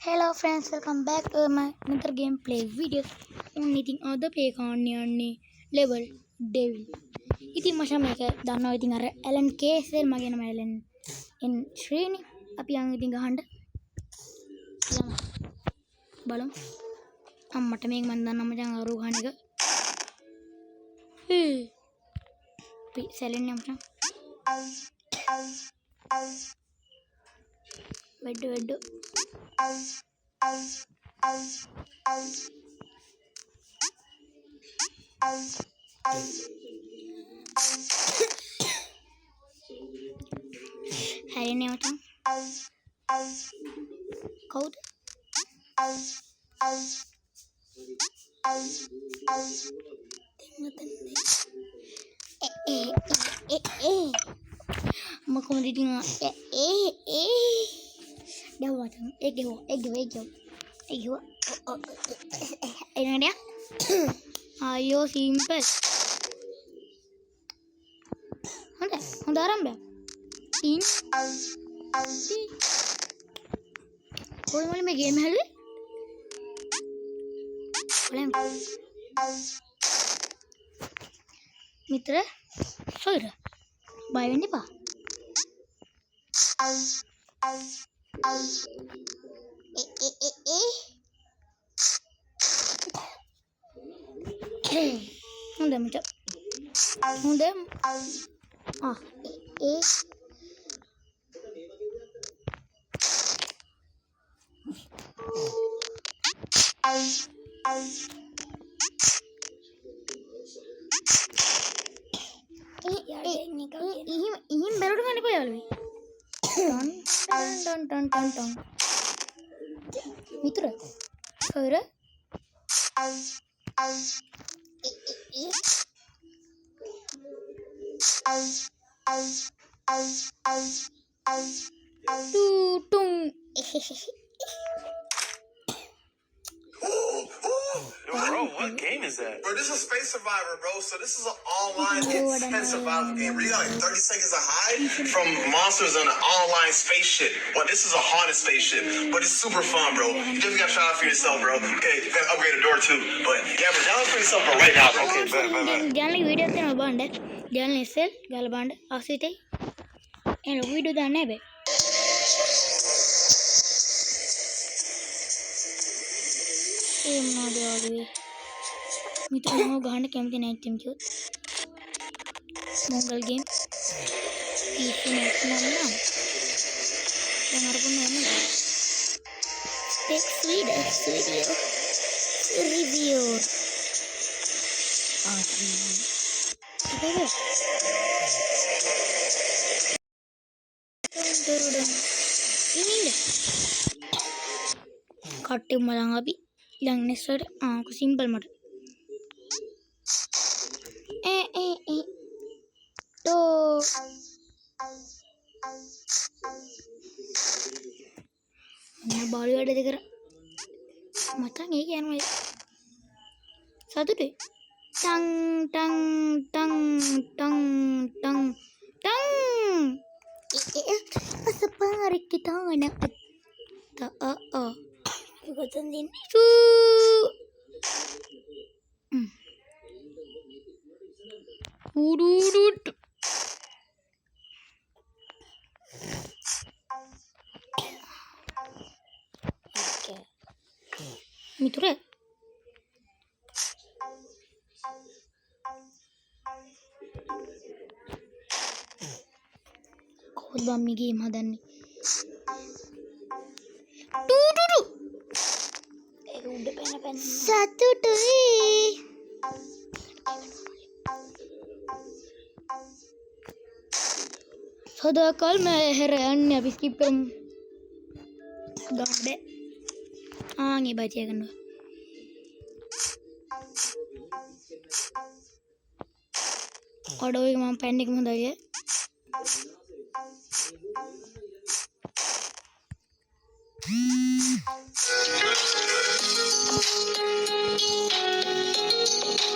Hello friends, welcome back to my another gameplay video. Only thing other play කාන්නේ level devil. ඉතින් මචං මේක දන්නවා ඉතින් අර Alan Case මගේ නම Alan in ශ්‍රීනි. අපි යන් ඉතින් ගහන්න. යමු. බලමු. අම්මට මේක මන් දන්නා මචං අරු ගහන එක. අපි සැලෙන්නේ මචං. වෙඩ හැරෙන්නේ මචං කවුද මොකද ඉතින් dah macam ini dia ayo simple Honda aram ya in kau malah main game hal boleh mitra soira bye ini pa Honda macam Honda ini baru dengan apa ya lebih ton mitra soira tung Bro, what game is that? Bro, this is Space Survivor, bro. So this is an online intense survival game where you got like 30 seconds to hide from monsters on an online spaceship. Well, this is a haunted spaceship, but it's super fun, bro. You just gotta try it out for yourself, bro. Okay, you gotta upgrade the door too. But yeah, bro, download for yourself, bro, right now, bro. Okay, bet. jangan video teh nabande jangan sel galbande asite en video da nebe මොනවද වගේ මිතුරෝ ගහන්න කැමති නැති නම් කිව්වොත් මොංගල් game PC නැත්නම් නම් දැන් අරගෙන යන්නේ Text video review ini කට්ටි මලන් අපි දැන් next aku simple mode tuh mana baru ada dekat mata nggak kan mas satu deh tang tang tang tang tang tang masa parik kita anak tak Ikutan din itu. Udut. Oke. Miture. Kod bammi game hadanni. Satu tuh sudah kal meheran ya biski pem gede ngi baca kan do audio yang mau pendek mau aja